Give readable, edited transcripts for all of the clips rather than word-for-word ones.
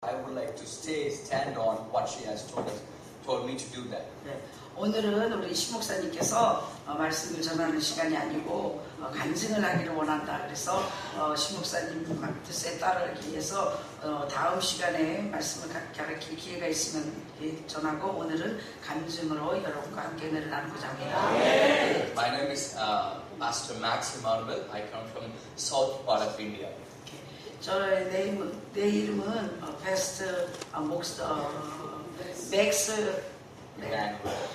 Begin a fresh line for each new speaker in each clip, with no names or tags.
I would like to stand on what she has told me to do that.
네, 오늘은 우리 신목사님께서 말씀을 전하는 시간이 아니고 간증을 하기를 원한다. 그래서 신목사님 뜻에 따르기 위해서 다음 시간에 말씀을 가르칠 기회가 있으면 전하고 오늘은 간증으로 여러분과 함께 은혜를 나누고자 합니다.
네. My name is Pastor Max Emmanuel. I come from south part of India.
내 이름은 베스트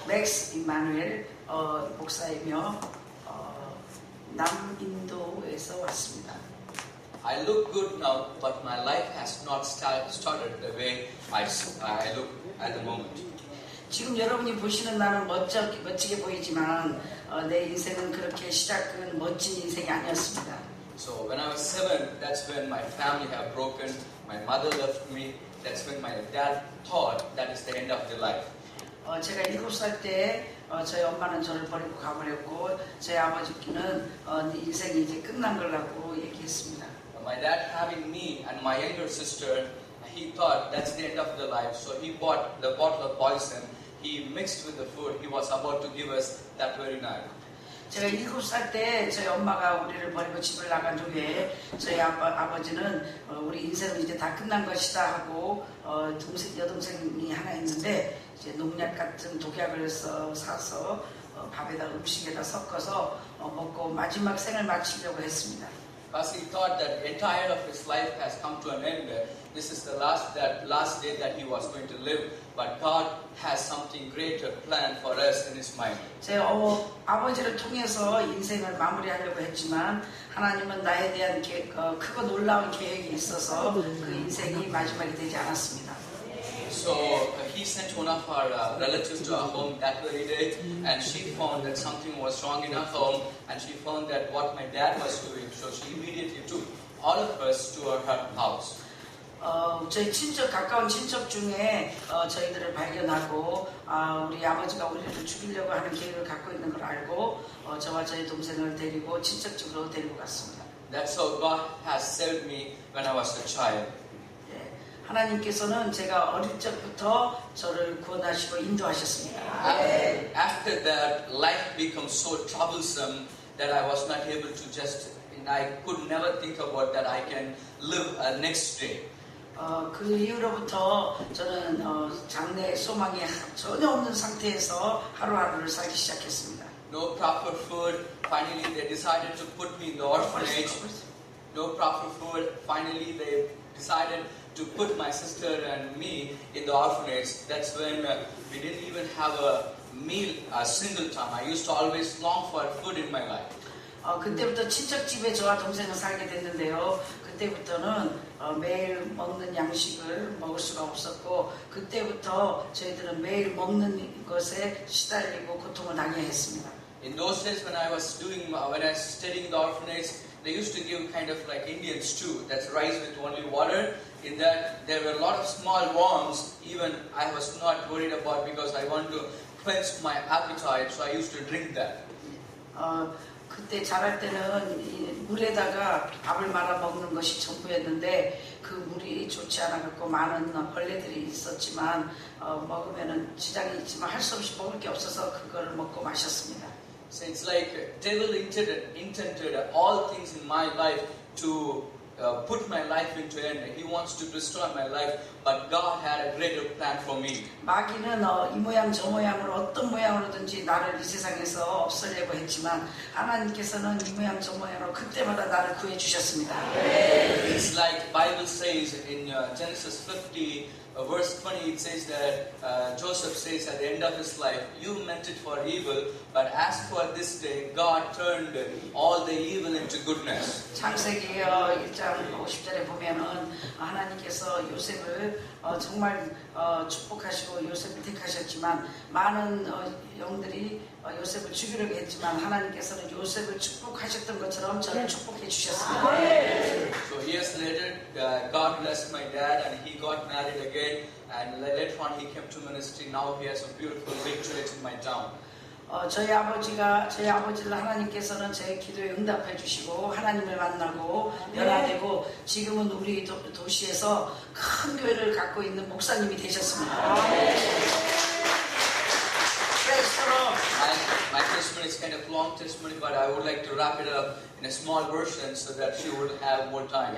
맥스 이마누엘 목사이며 남인도에서 왔습니다.
I look good now, but my life has not started the way I look at the moment.
지금 여러분이 보시는 나는 멋지게 보이지만 내 인생은 그렇게 시작은 멋진 인생이 아니었습니다.
So when I was 7, that's when my family have broken. My mother left me. That's when my dad thought that is the end of the life.
제가 7살 때 저희 엄마는 저를 버리고 가버렸고 저희 아버지는 인생이 이제 끝난 거라고 얘기했습니다.
My dad having me and my younger sister, he thought that's the end of the life. So he bought the bottle of poison. He mixed with the food. He was about to give us that very night.
제가 7살 때 저희 엄마가 우리를 버리고 집을 나간 후에 저희 아버지는 우리 인생은 이제 다 끝난 것이다 하고 여동생이 하나 있는데 이제 농약 같은 독약을 사서 밥에다 음식에다 섞어서 먹고 마지막 생을 마치려고 했습니다.
Because he thought that the entire of his life has come to an end. This is the last day that he was going to live. But God has something greater planned for us in His mind.
제 아버지를 통해서 인생을 마무리하려고 했지만 하나님은 나에 대한 크고 놀라운 계획이 있어서 그 인생이 마지막이 되지 않았습니다.
So he sent one of our relatives to our home that very day, and she found that something was wrong in our home, and she found that what my dad was doing. So she immediately took all of us to her house.
저희 가까운 친척 중에 저희들을 발견하고 우리 아버지가 우리를 죽이려고 하는 계획을 갖고 있는 걸 알고 저와 저희 동생을 데리고 친척 집으로 데리고 갔습니다.
That's how God has saved me when I was a child.
하나님께서는 제가 어릴 적부터 저를 구원하시고 인도하셨습니다.
After that, life becomes so troublesome that I was not able to I could never think about that I can live next day.
그 이후로부터 저는 장래의 소망이 전혀 없는 상태에서 하루하루를 살기 시작했습니다.
No proper food. Finally, they decided to put me in the orphanage. No proper food. Finally, they decided to put my sister and me in the orphanage. That's when we didn't even have a meal a single time. I used to always long for food in my life.
그때부터 친척집에 저와 동생은 살게 됐는데요. 그때부터는 매일 먹는 양식을 먹을 수가 없었고 그때부터 저희들은 매일 먹는 것에 시달리고 고통을 당해야 했습니다.
In those days when I was studying the orphanage, they used to give kind of like Indian stew, that's rice with only water. In that there were a lot of small worms. Even I was not worried about because I wanted to quench my appetite, so I used to drink that.
그때 자랄 때는 이 물에다가 밥을 말아 먹는 것이 전부였는데 그 물이 좋지 않아갖고 많은 벌레들이 있었지만 먹으면은 지장이 있지만 할 수 없이 먹을 게 없어서 그거를 먹고 마셨습니다.
So it's like devil intended all things in my life to put my life into end. He wants to destroy my life, but God had a greater plan for me.
마귀는 이 모양 저 모양으로 어떤 모양으로든지 나를 이 세상에서 없애려고 했지만 하나님께서는 이 모양 저 모양으로 그때마다 나를 구해 주셨습니다.
It's like Bible says in Genesis 50 verse 20, it says that Joseph says at the end of his life, you meant it for evil, but as for this day, God turned all the evil into goodness.
창세기 1장 50절에 보면은 하나님께서 요셉을 정말 축복하시고 요셉을 택하셨지만 많은 영들이 요셉을 죽이려고 했지만 하나님께서는 요셉을 축복하셨던 것처럼 저를 축복해 주셨습니다.
So years later, God blessed my dad and he got married again, and later on he came to ministry. Now he has a beautiful big church in my town.
저희 아버지를 하나님께서는 제 기도에 응답해 주시고 하나님을 만나고 변화되고 지금은 우리 도시에서 큰 교회를 갖고 있는 목사님이 되셨습니다.
My testimony is kind of long testimony, but I would like to wrap it up in a small version so that she would have more time.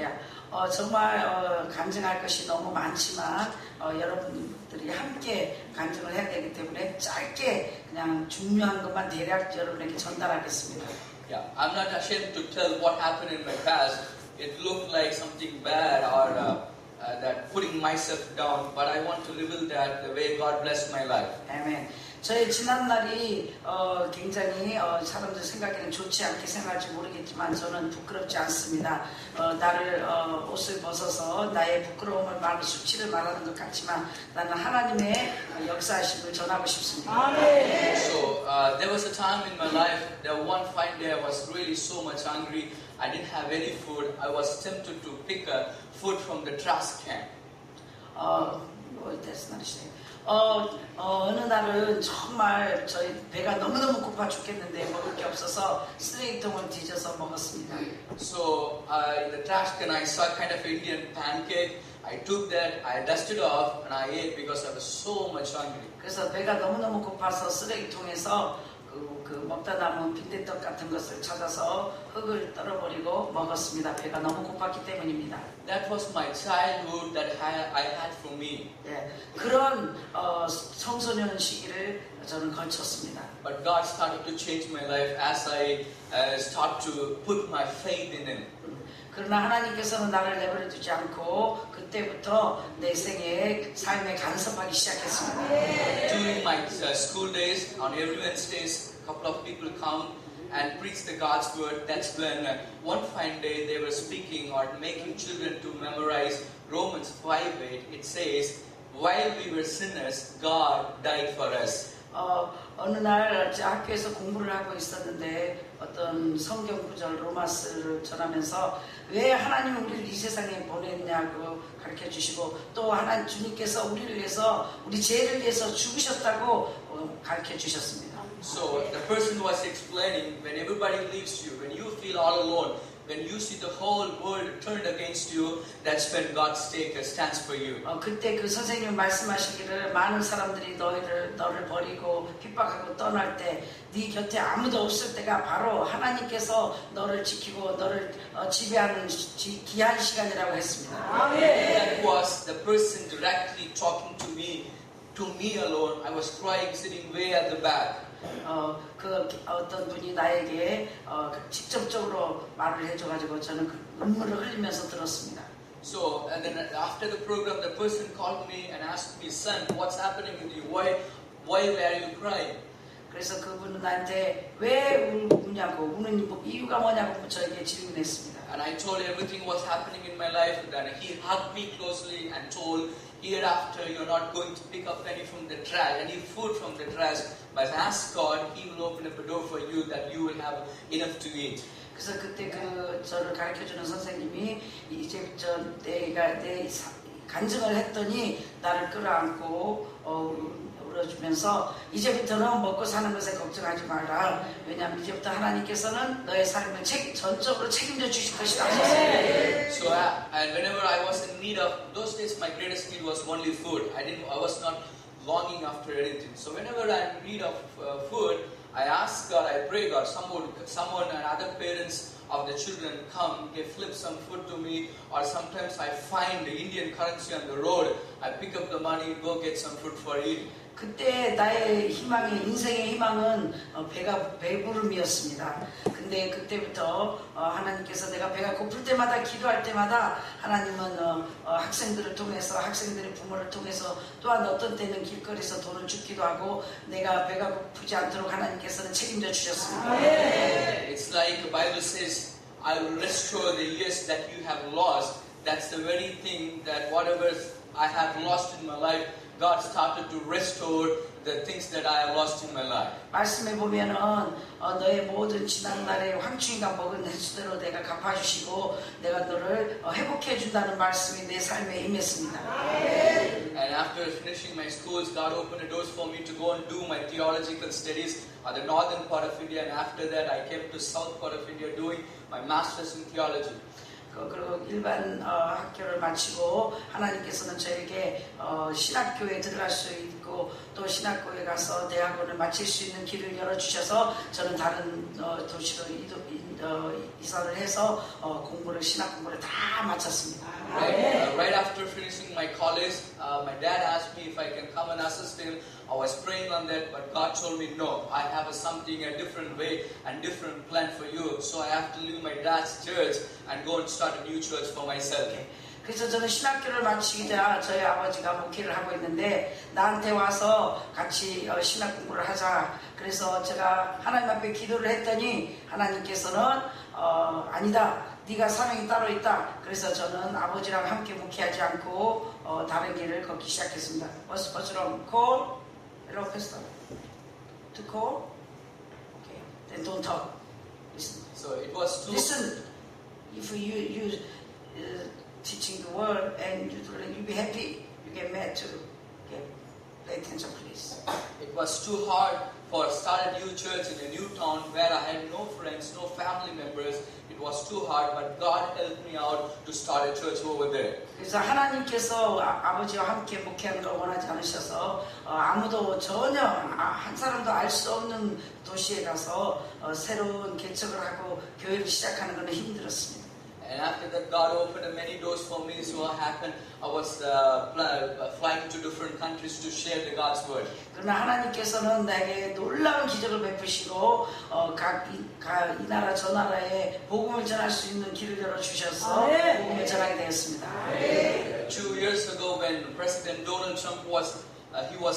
정말 간증할 것이 너무 많지만 여러분들이 함께 간증을 해야 되기 때문에 짧게 그냥 중요한 것만 대략 여러분에게 전달하겠습니다.
Yeah, I'm not ashamed to tell what happened in my past. It looked like something bad or that putting myself down, but I want to reveal that the way God blessed my life.
아멘. 저의 지난날이 굉장히 사람들 생각에는 좋지 않게 생각할지 모르겠지만 저는 부끄럽지 않습니다. 나를 옷을 벗어서 나의 부끄러움을 말하는 수치를 말하는 것 같지만 나는 하나님의 역사하심을 전하고 싶습니다. 아멘.
So there was a time in my life that one fine day I was really so much hungry. I didn't have any food. I was tempted to pick food from the trash can.
That's not a 어느 날은 정말 저희 배가 너무너무 고파 죽겠는데 먹을 게 없어서 쓰레기통을 뒤져서 먹었습니다.
So in the trash can I saw kind of Indian pancake. I took that, I dusted off, and I ate because I was so much hungry.
그래서 배가 너무너무 고파서 쓰레기통에서 그 먹다 남은 빈대떡 같은 것을 찾아서 흙을 떨어버리고 먹었습니다. 배가 너무 고팠기 때문입니다.
That was my childhood that I had for me.
예, 그런 청소년 시기를 저는 거쳤습니다.
But God started to change my life as I start to put my faith in Him.
그러나 하나님께서는 나를 내버려 두지 않고 그때부터 내 삶에 간섭하기 시작했습니다.
During my school days, on every Wednesdays, a couple of people come and preach the God's word. That's when one fine day they were speaking or making children to memorize Romans 5:8. It says, "While we were sinners, God died for us."
어느 날 학교에서 공부를 하고 있었는데 어떤 성경 구절 로마스를 전하면서 왜 하나님은 우리를 이 세상에 보냈냐고 가르쳐 주시고 또 하나님 주님께서 우리를 위해서 우리 죄를 위해서 죽으셨다고 가르쳐 주셨습니다.
So the person was explaining when everybody leaves you, when you feel all alone, when you see the whole world turned against you, that's when God stands for you.
그때 그 선생님이 말씀하시기를 많은 사람들이 너를 버리고 핍박하고 떠날 때 네 곁에 아무도 없을 때가 바로 하나님께서 너를 지키고 너를 지배하는 귀한 시간이라고 했습니다.
That was the person directly talking to me alone. I was crying, sitting way at the back.
어떤 분이 나에게 직접적으로 말을 해줘가지고 저는 그 눈물을 흘리면서 들었습니다.
So, and then after the program, the person called me and asked me, "Son, what's happening with you? Why were you crying?"
그래서 그분은 나한테 왜 우냐고 우는 이유가 뭐냐고 저에게 질문했습니다.
And I told everything was happening in my life. Then he hugged me closely and told, "Hereafter, you're not going to pick up any food from the trash. But ask God, He will open up a door for you that you will have enough to eat."
그래서 그때 저를 가르쳐주는 선생님이 이제부터 내가 내 간증을 했더니 나를 끌어안고 울어주면서 이제부터는 먹고 사는 것에 걱정하지 말라. 왜냐하면 이제부터 하나님께서는 너의 삶을 전적으로 책임져 주실 것이다.
So and whenever I was in need of those days, my greatest need was only food. I was not longing after anything. So whenever I'm in need of food, I ask God, I pray God, someone and other parents of the children come, they flip some food to me, or sometimes I find the Indian currency on the road, I pick up the money, go get some food for eating.
그때 나의 인생의 희망은 배부름이었습니다. 근데 그때부터 하나님께서 내가 배가 고플 때마다 기도할 때마다 하나님은 학생들을 통해서 학생들의 부모를 통해서 또한 어떤 때는 길거리에서 돈을 주기도 하고 내가 배가 고프지 않도록 하나님께서는 책임져 주셨습니다.
It's like the Bible says, "I will restore the years that you have lost." That's the very thing that whatever I have lost in my life, God started to restore the things that I have lost in my life.
말씀해 보면은 너의 모든 지난 날에 황충이가 먹은 횟수대로 내가 갚아주시고 내가 너를 회복해 준다는 말씀이 내 삶에 임했습니다.
And after finishing my schools, God opened the doors for me to go and do my theological studies. the northern part of India, and after that I came to south part of India doing my master's in theology.
그리고 일반 학교를 마치고 하나님께서는 저에게 신학교에 들어갈 수 있고 또 신학교에 가서 대학원을 마칠 수 있는 길을 열어주셔서 저는 다른 도시로 이사를 해서 신학 공부를 다 마쳤습니다.
Right after finishing my college, my dad asked me if I can come and assist him. I was praying on that, but God told me no. I have something a different way and different plan for you. So I have to leave my dad's church and go and start a new church for myself.
그래서 저는 신학교를 마치기 전에 저희 아버지가 목회를 하고 있는데 나한테 와서 같이 신학 공부를 하자. 그래서 제가 하나님 앞에 기도를 했더니 하나님께서는 아니다. 네가 사명이 따로 있다. 그래서 저는 아버지랑 함께 목회하지 않고 다른 길을 걷기 시작했습니다. What's wrong? Call? Hello, pastor. To call? Okay. Then don't talk. Listen.
So it was too...
Listen. If you teaching the word and you be happy, you get mad too. Okay? Pay attention, please.
It was too hard for start a new church in a new town where I had no friends, no family members. It was too hard, but God helped me out to start a church over there.
그래서 하나님께서 아버지와 함께 목회하는 걸 원하지 않으셔서 아무도 전혀 한 사람도 알 수 없는 도시에 가서 새로운 개척을 하고 교회를 시작하는 것은 힘들었습니다.
And after that, God opened many doors for me. So what happened? I was flying to different countries to share the God's word.
그러나 하나님께서는 나에게 놀라운 기적을 베푸시고 이 나라 저 나라에 복음을 전할 수 있는 길을 열어 주셔서 복음을 전하게 되었습니다.
2 years ago, when President Donald Trump was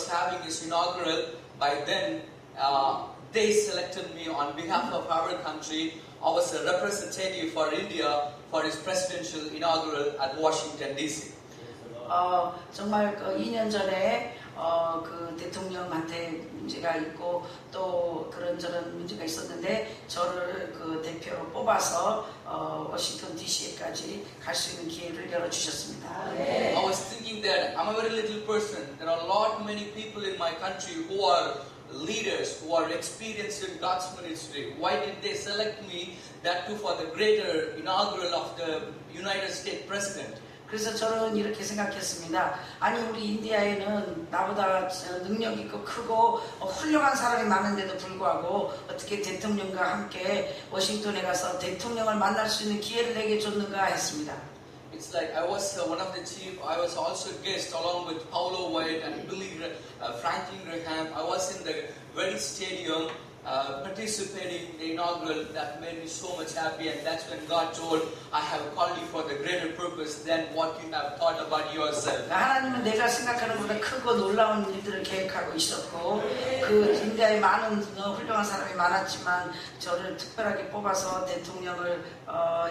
having his inaugural, by then they selected me on behalf of our country. I was a representative for India for his presidential inaugural at Washington D.C.
정말 2년 전에 그 대통령한테 문제가 있고 또 그런저런 문제가 있었는데 저를 그 대표로 뽑아서 워싱턴 DC에까지 갈 수 있는 기회를 열어주셨습니다.
I was thinking that I'm a very little person. There are a lot many people in my country who are leaders, who are experienced in God's ministry. Why did they select me, that too for the greater inaugural of the United States President?
그래서 저는 이렇게 생각했습니다. 아니 우리 인디아에는 나보다 능력 있고 크고 훌륭한 사람이 많은데도 불구하고 어떻게 대통령과 함께 워싱턴에 가서 대통령을 만날 수 있는 기회를 내게 줬는가 했습니다.
It's like I was one of the chief. I was also a guest along with Paulo White and Franklin Graham. I was in the very stadium participating in the inaugural. That made me so much happy, and that's when God told, I have called you for the greater purpose than what you have thought about yourself.
하나님은 내가 생각하는 것보다 크고 놀라운 일들을 계획하고 있었고 그 인디아에 많은 훌륭한 사람이 많았지만 저를 특별하게 뽑아서 대통령을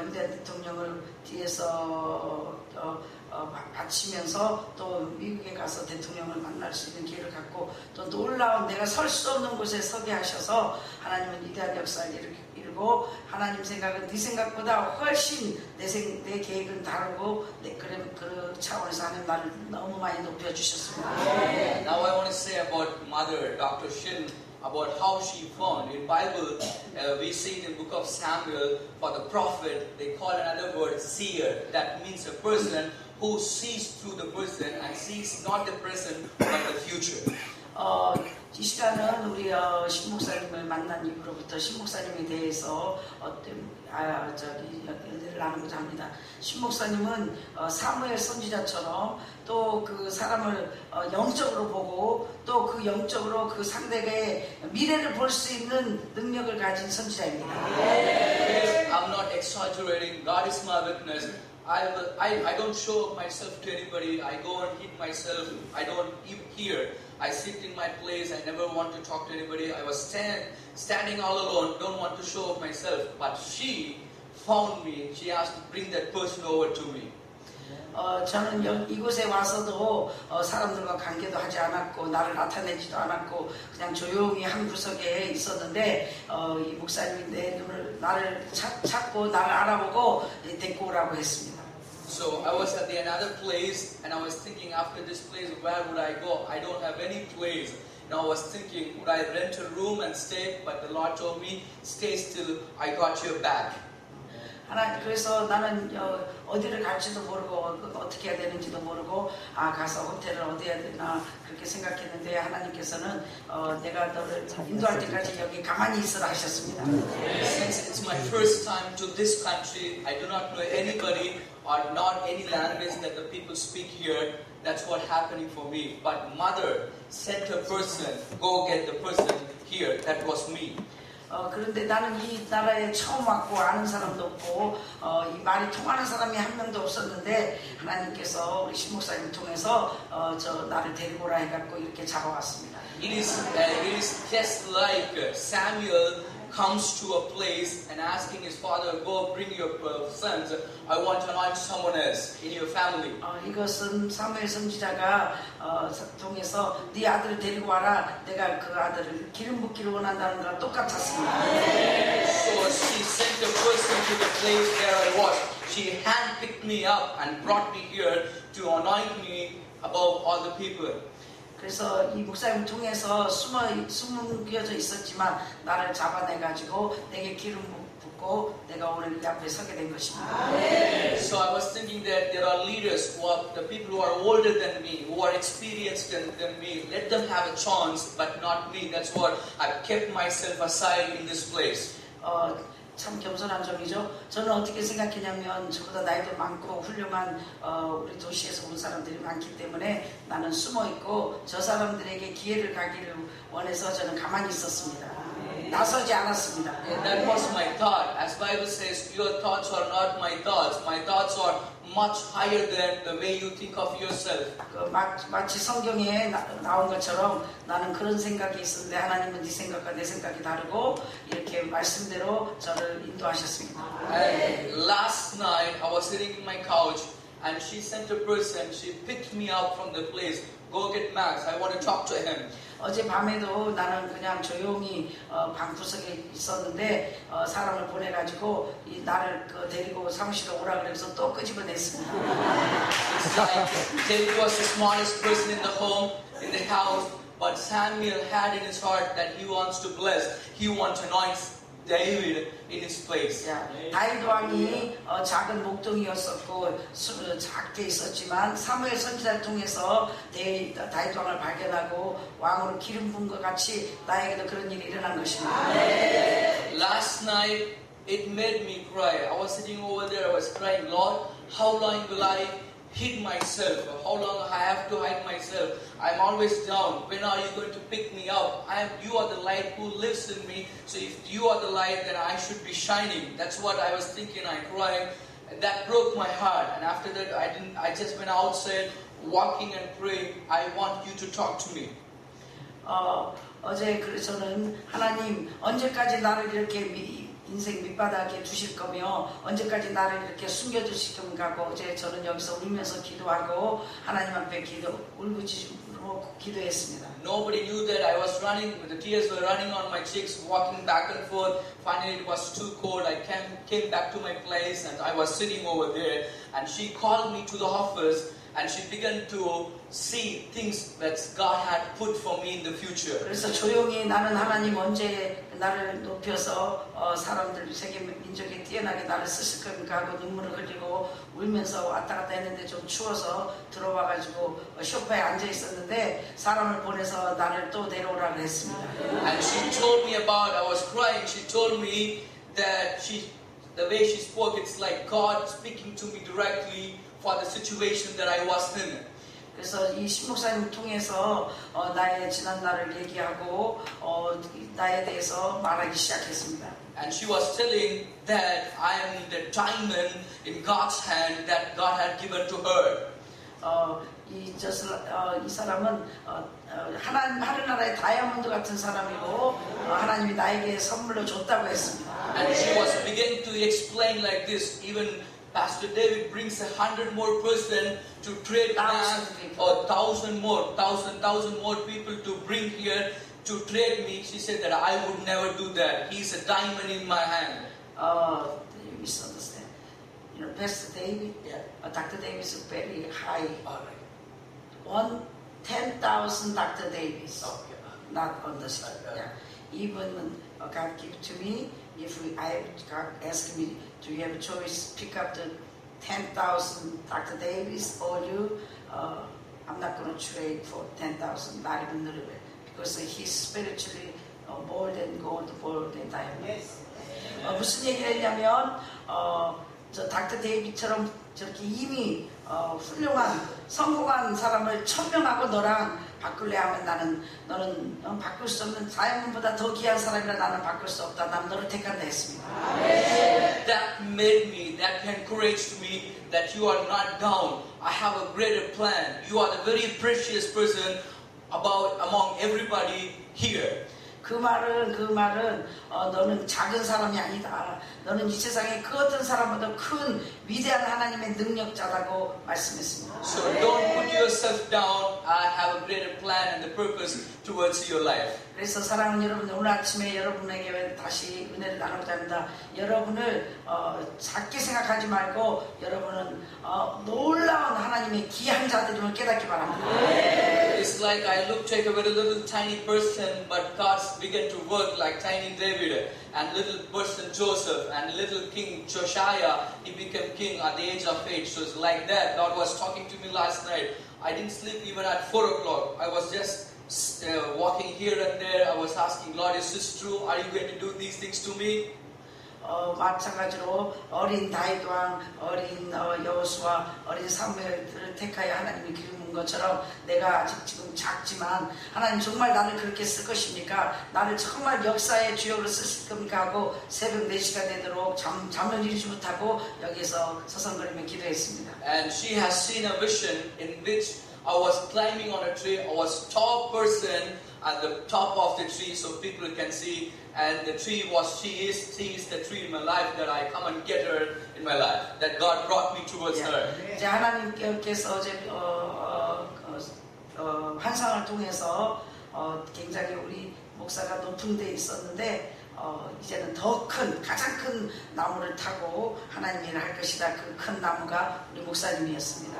인디아 대통령을 뒤에서 바치면서 또 미국에 가서 대통령을 만날 수 있는 기회를 갖고 또 놀라운 내가 설 수 없는 곳에 서게 하셔서 하나님은 위대한 역사를 이루고 하나님 생각은 네 생각보다 훨씬 내 계획은 다르고 그 차원에서 하나님 나를 너무 많이 높여주셨습니다.
Now I want to say about Mother, Dr. Shin, about how she found. In Bible, we see in the book of Samuel, for the prophet, they call another word seer. That means a person who sees through the person and sees not the present but the future.
이 시간은 우리 신 목사님을 만난 이후로부터 신 목사님에 대해서 연애를 나누고자 합니다. 신 목사님은 사무엘 선지자처럼 또 그 사람을 영적으로 보고 또 그 영적으로 그 상대의 미래를 볼 수 있는 능력을 가진 선지자입니다.
I'm not exaggerating. God is my witness. I don't show up myself to anybody. I go and hid myself. I don't even hear. I sit in my place. I never want to talk to anybody. I was standing all alone. Don't want to show up myself. But she found me. She asked to bring that person over to me.
저는 이곳에 와서도 사람들과 관계도 하지 않았고 나를 나타내지도 않았고 그냥 조용히 한 구석에 있었는데 이 목사님이 나를 찾고 나를 알아보고 데리고 오라고 했습니다.
So I was at another place and I was thinking after this place where would I go? I don't have any place Now I was thinking, would I rent a room and stay? But the Lord told me, stay still, I got your back.
그래서 나는 어디를 갈지도 모르고 어떻게 해야 되는지도 모르고 가서 호텔을 어디 해야 되나 그렇게 생각했는데 하나님께서는 내가 너를 인도할 때까지 여기 가만히 있으라 하셨습니다.
Since it's my first time to this country, I do not know anybody or not any language that the people speak here. That's what happening for me. But mother sent a person, go get the person here. That was me.
그런데 나는 이 나라에 처음 왔고 아는 사람도 없고 이 말이 통하는 사람이 한 명도 없었는데 하나님께서 우리 신목사님을 통해서 나를 데리고 오라 해갖고 이렇게 잡아왔습니다.
It is just like Samuel comes to a place and asking his father, go bring your sons. I want to anoint someone else in your family.
이것은 사무엘 선지자가 통해서 네 아들을 데리고 와라. 내가 그 아들을 기름 붓기를 원한다는 거랑 똑같았습니다.
So she sent a person to the place where I was. She handpicked me up and brought me here to anoint me above all the people.
그래서 이 목사님을 통해서 숨겨져 있었지만 나를 잡아내가지고 내게 기름 붓고 내가 오늘 이 앞에 서게 된 것입니다.
So I was thinking that there are leaders who are the people who are older than me, who are experienced than me. Let them have a chance, but not me. That's what I've kept myself aside in this place.
참 겸손한 점이죠. 저는 어떻게 생각했냐면 저보다 나이도 많고 훌륭한 우리 도시에서 온 사람들이 많기 때문에 나는 숨어 있고 저 사람들에게 기회를 가기를 원해서 저는 가만히 있었습니다. 나서지 않았습니다.
That was my thought. As Bible says, your thoughts are not my thoughts. My thoughts are much higher than the way you think of yourself.
마치 성경에 나온 것처럼 나는 그런 생각이 있었는데 하나님은 네 생각과 내 생각이 다르고 이렇게 말씀대로 저를 인도하셨습니다.
Last night I was sitting in my couch and she sent a person. She picked me up from the place. Go get Max. I want to talk to him.
어젯밤에도 나는 그냥 조용히 방구석에 있었는데 사람을 보내가지고 나를 데리고 사무실에 오라 그래서 또 끄집어냈습니다.
It's like David was the smartest person in the home, in the house, but Samuel had in his heart that he wants to bless. He wants to anoint David in his place.
다윗 왕이 작은 목동이었었고 작게 있었지만 사무엘 선지자를 통해서 다윗 왕을 발견하고 왕으로 기름 부은 것 같이 나에게도 그런 일이 일어난 것입니다.
Last night it made me cry. I was sitting over there. I was crying, Lord, how long will I hide myself? How long I have to hide myself? I'm always down. When are you going to pick me up? You are the light who lives in me. So if you are the light, then I should be shining. That's what I was thinking. I cried. That broke my heart. And after that, I just went outside, walking and praying. I want you to talk to me.
어제 그래서는 하나님 언제까지 나를 이렇게 인생 밑바닥에 두실 거며 언제까지 나를 이렇게 숨겨두실 건가 하고 어제 저는 여기서 울면서 기도하고 하나님 앞에 울부짖음으로 기도했습니다.
Nobody knew that I was running, the tears were running on my cheeks, walking back and forth. Finally it was too cold. I came back to my place and I was sitting over there and she called me to the office and she began to see things that God had put for me in the future.
그래서 조용히 나는 하나님 언제 나를 높여서 사람들 세계 민족에 뛰어나게 나를 쓰실 겁니까 하고 눈물을 흘리고 울면서 왔다 갔다 했는데 좀 추워서 들어와가지고 소파에 앉아 있었는데 사람을 보내서 나를 또 내려오라고 했습니다.
And she told me about, I was crying, she told me that the way she spoke, it's like God speaking to me directly for the situation that I was in.
그래서 이 신목사님을 통해서 나의 지난 날을 얘기하고 나에 대해서 말하기 시작했습니다.
And she was telling that I am the diamond in God's hand that God had given to her.
이 사람은 하늘나라의 다이아몬드 같은 사람이고 하나님이 나에게 선물로 줬다고 했습니다.
And she was beginning to explain like this. Even Pastor David brings 100 more person to trade land, or 1,000 more people to bring here to trade me. She said that I would never do that. He's a diamond in my hand.
You misunderstand. You know, Pastor David, Dr. David is very high.
All right.
10,000 Dr. Davids.
Okay.
not on the sky. Yeah. Even God give to me, if God ask me, do you have a choice, pick up the 10,000 Dr. Davis or you? I'm not going to trade for 10,000, not even a little bit, because he's spiritually more than gold, more than diamond.
Yes.
무슨 얘기를 했냐면 저 닥터 데이비처럼 저렇게 이미 훌륭한 성공한 사람을 천명하고 너랑 바꿀래 하면 너는 바꿀 수 없는 다이아몬드보다 더 귀한 사람이라 나는 바꿀 수 없다. 나는 너를 택한다 했습니다.
That made me, that encouraged me that you are not down. I have a greater plan. You are the very precious person among everybody here.
그 말은 너는 작은 사람이 아니다. 너는 이 세상에 그 어떤 사람보다 큰 위대한 하나님의 능력자라고 말씀했습니다.
So don't put yourself down. I have a greater plan and the purpose towards your life.
그래서 사랑하는 여러분, 오늘 아침에 여러분에게 다시 은혜를 나누고자 합니다. 여러분을 작게 생각하지 말고 여러분은 놀라운 하나님의 귀한 자들임을 깨닫기 바랍니다.
It's like I take a very little tiny person, but God began to work like tiny David and little person Joseph and little King Josiah. He became king at the age of 8. So it's like that. God was talking to me last night. I didn't sleep even at 4 o'clock. I was just walking here and there. I was asking, Lord, is this true? Are you going to do these things to me?
마찬가지로 어린 다윗 왕, 어린 여호수아, 어린 사무엘들을 택하여 하나님이 기름은 것처럼 내가 아직 지금 작지만 하나님 정말 나를 그렇게 쓸 것입니까? 나를 정말 역사의 주역으로 쓰실 겁니까? 하고 새벽 4시가 되도록 잠을 이루지 못하고 여기서 서성거리며 기도했습니다.
And she has seen a vision in which I was climbing on a tree. I was top person at the top of the tree so people can see. And the tree was, she is the tree in my life that I come and get her in my life. That God brought me towards her.
이제 하나님께서 어제 환상을 통해서 굉장히 우리 목사가 높은 데 있었는데 이제는 더 큰, 가장 큰 나무를 타고 하나님 일을 할 것이다. 그 큰 나무가 우리 목사님이었습니다.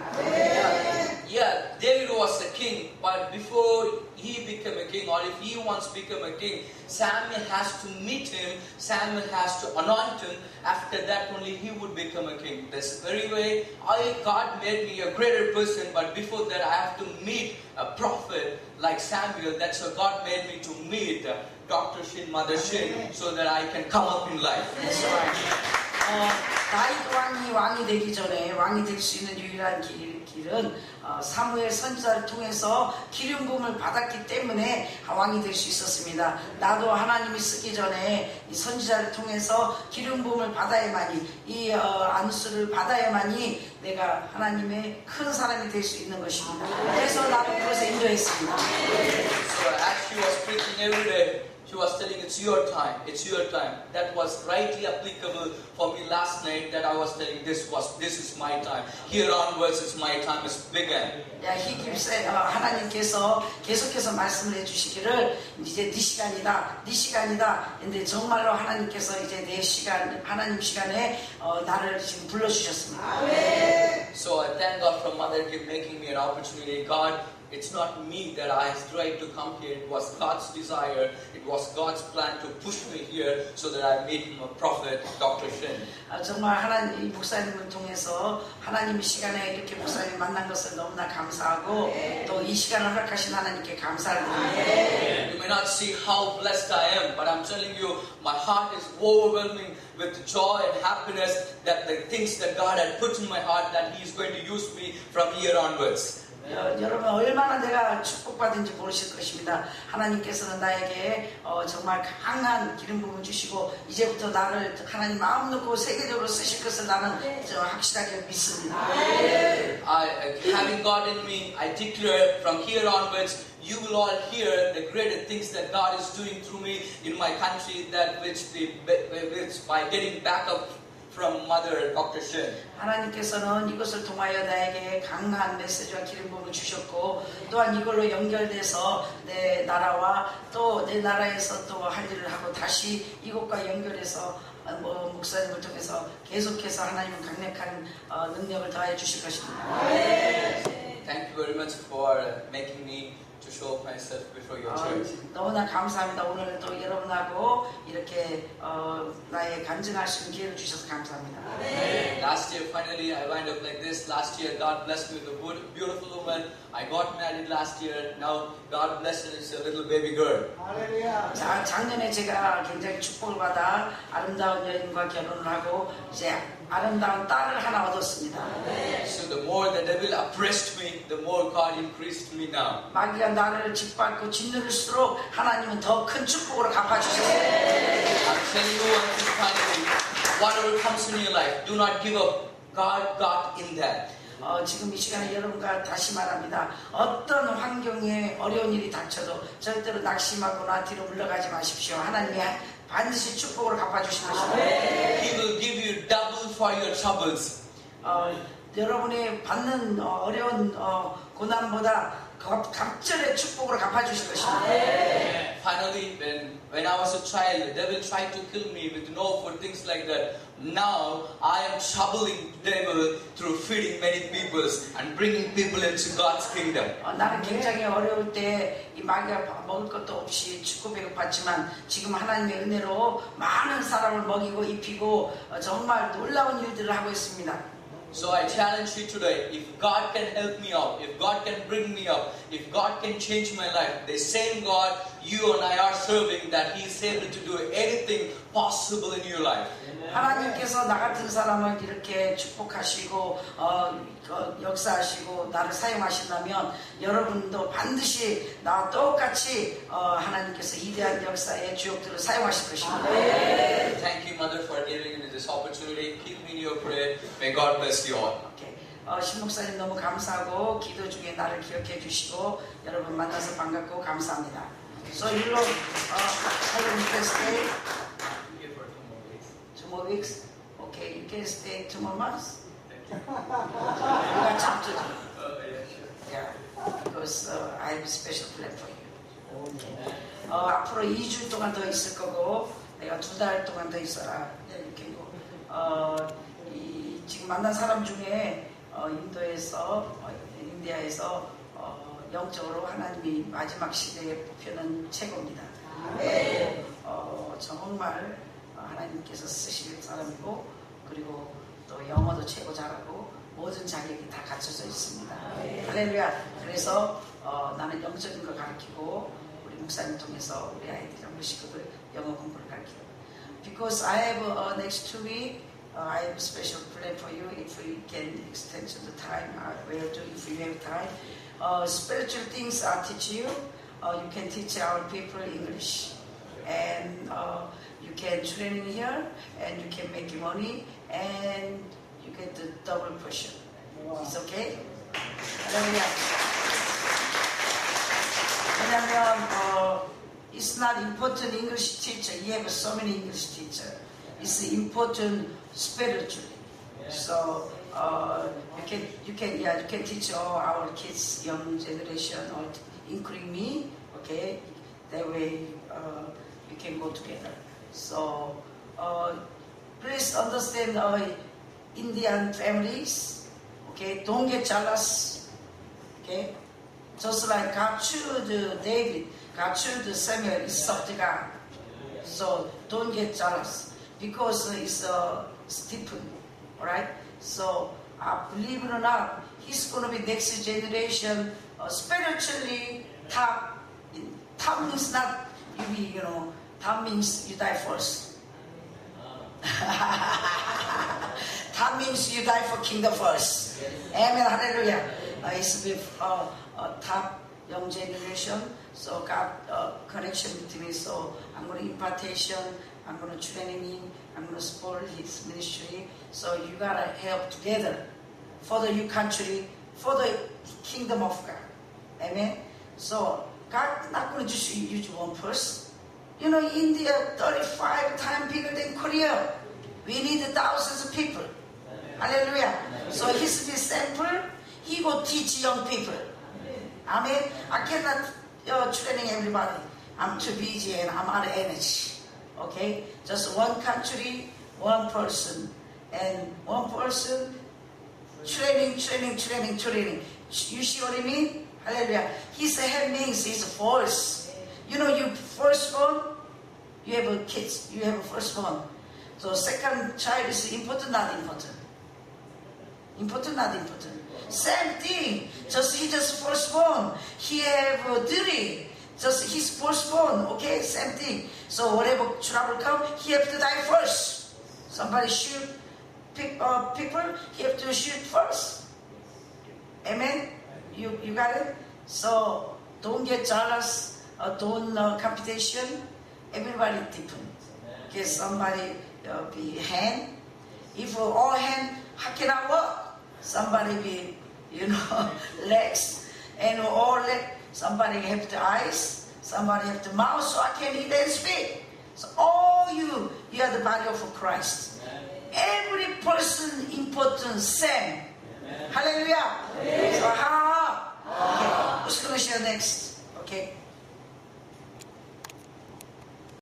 Yeah, David was a king, but before he became a king, or if he wants to become a king, Samuel has to meet him, Samuel has to anoint him. After that only he would become a king. This very way, God made me a greater person, but before that I have to meet a prophet like Samuel. That's how God made me to meet Dr. Shin, Mother Shin, so that I can come up in life.
That's right. 다윗 왕이 되기 전에 왕이 될 수 있는 유일한 길은 사무엘 선지자를 통해서 기름 부음을 받았기 때문에 왕이 될 수 있었습니다. 나도 하나님이 쓰기 전에 이 선지자를 통해서 기름 부음을 받아야만이 이 안수를 받아야만이 내가 하나님의 큰 사람이 될 수 있는 것입니다. 그래서 나도 그것에 인도했습니다.
So as she was preaching every day, she was telling, it's your time, it's your time. That was rightly applicable for me last night, that I was telling this is my time. Here onwards, it's my time has begun.
He keeps saying, 하나님께서 계속해서 말씀을 해주시기를 이제 네 시간이다, 네 시간이다. 근데 정말로 하나님께서 이제 내 시간, 하나님 시간에 나를 지금 불러주셨습니다.
So I thank God for Mother making me an opportunity. God, it's not me that I tried to come here. It was God's desire. It was God's plan to push me here so that I meet a prophet, Dr. Shin.
정말 하나님, 이 목사님을 통해서 하나님 시간에 이렇게 목사님 만난 것을 너무나 감사하고 또 이 시간을 허락하신 하나님께 감사를 드립니다.
You may not see how blessed I am, but I'm telling you, my heart is overwhelming with joy and happiness that the things that God had put in my heart, that He is going to use me from here onwards.
여러분 얼마나 내가 축복받은지 모르실 것입니다. 하나님께서는 나에게 정말 강한 기름 부음을 주시고 이제부터 나를 하나님 마음 놓고 세계적으로 쓰실 것을 나는 확실하게 믿습니다.
Having God in me, I declare from here onwards, you will all hear the greater things that God is doing through me in my country, that which by getting back up from Mother Dr. Shin.
하나님께서는 이것을 통하여 나에게 강한 메시지와 기름 부음을 주셨고 또한 이걸로 연결돼서 내 나라와 또 내 나라에서 또 할 일을 하고 다시 이것과 연결해서 목사님을 통해서 계속해서 하나님은 강력한 능력을 더해 주실 것입니다.
Thank you very much for making me to show up myself before your church.
너무나 감사합니다. 오늘 또 여러분하고 이렇게 나의 간증할 수 있는 기회를 주셔서 감사합니다.
Last year, finally, I wound up like this. Last year, God blessed me with a beautiful woman. I got married last year. Now, God blessed me with a little baby girl.
작년에 제가 굉장히 축복을 받아 아름다운 여인과 결혼을 하고 이제 아름다운 딸을 하나 얻었습니다.
So the more the devil oppressed me, the more God increased me now.
마귀가 나를 짓밟고 짓누를수록 하나님은 더 큰 축복으로 갚아주셨어요.
I'm telling you one thing finally, whatever comes in your life, do not give up. God got in that.
지금 이 시간에 여러분과 다시 말합니다. 어떤 환경에 어려운 일이 닥쳐도 절대로 낙심하거나 뒤로 물러가지 마십시오. 하나님이 반드시 축복으로 갚아주실 것입니다.
He will give you double for your troubles.
여러분이 받는 어려운 고난보다 갑절의 축복으로 갚아주실 것입니다.
Finally, when I was a child, the devil tried to kill me with no food, things like that. Now, I am troubling the devil through feeding many people and bringing people into God's kingdom.
나는 굉장히 어려울 때 이 마귀가 먹을 것도 없이 춥고 배고팠지만 지금 하나님의 은혜로 많은 사람을 먹이고 입히고 정말 놀라운 일들을 하고 있습니다.
So I challenge you today, if God can help me out, if God can bring me up, if God can change my life, the same God you and I are serving, that He is able to do anything possible in your life.
하나님께서 나 같은 사람을 이렇게 축복하시고 역사하시고 나를 사용하신다면 여러분도 반드시 나와 똑같이 하나님께서 이대한 역사의 주역들을 사용하실 것입니다.
Thank you, Mother, for giving me this opportunity. Keep me in your prayer. May God bless you all.
신목사님 너무 감사하고 기도 중에 나를 기억해 주시고 여러분 만나서 반갑고 감사합니다. So you know, how long you can stay? Two more weeks. Okay, you can stay 2 more months. You got time to do. Yeah, because I have a special plan for you. Okay. 앞으로 2주 동안 더 있을 거고 내가 2달 동안 더 있어라. 이렇게 지금 만난 사람 중에 인디아에서 영적으로 하나님이 마지막 시대에 뽑히는 최고입니다. 정말 하나님께서 쓰실 사람이고 그리고 또 영어도 최고 잘하고 모든 자격이 다 갖춰져 있습니다. 할렐루야. 그래서 나는 영적인 걸 가르치고 우리 목사님 통해서 우리 아이들 우리 식구들 영어 공부를 가르치고 Because I have next 2 weeks I have a special plan for you. If we can extend the time, I will do if you have time. Spiritual things I teach you. You can teach our people English, and you can train here, and you can make money, and you get the double portion. It's okay? Hallelujah. 왜냐면 it's not important English teacher. You have so many English teachers. It's important spiritually. So you can teach all our kids, young generation, or including me. Okay, that way we can go together. So please understand Indian families. Okay, don't get jealous. Okay, just like God chose David, God chose Samuel, it's up to God. So don't get jealous. Because it's Stephen, alright? So, believe it or not, he's going to be next generation spiritually top. Top means not top means you die first. Top means you die for kingdom first. Amen, hallelujah. It's with top young generation. So God connection between me. So I'm going to impartation. I'm going to train him. I'm going to support his ministry. So you got to help together for the your country, for the kingdom of God. Amen. So God not going to just use one person. You know, India 35 times bigger than Korea. We need thousands of people. Hallelujah. So he's the sample. He will teach young people. Amen. I cannot training everybody. I'm too busy and I'm out of energy. Okay? Just one country, one person. And one person training. You see what I mean? Hallelujah. His head means he's first. You know, you firstborn, you have a kids, you have a firstborn. So second child is important, not important. Important, not important. Same thing. He just firstborn. He have a duty. Just his firstborn. Okay, same thing. So whatever trouble come, he have to die first. Somebody shoot people, he have to shoot first. Amen. You got it. So don't get jealous. Don't competition. Everybody different. Okay, somebody be hand. If all hand, how cannot work? Somebody be, legs, and all leg. Somebody have the eyes. Somebody have the mouth, so I can eat and speak. So all you are the body of Christ. Every person important, same. Hallelujah. So okay, who's gonna share next? Okay.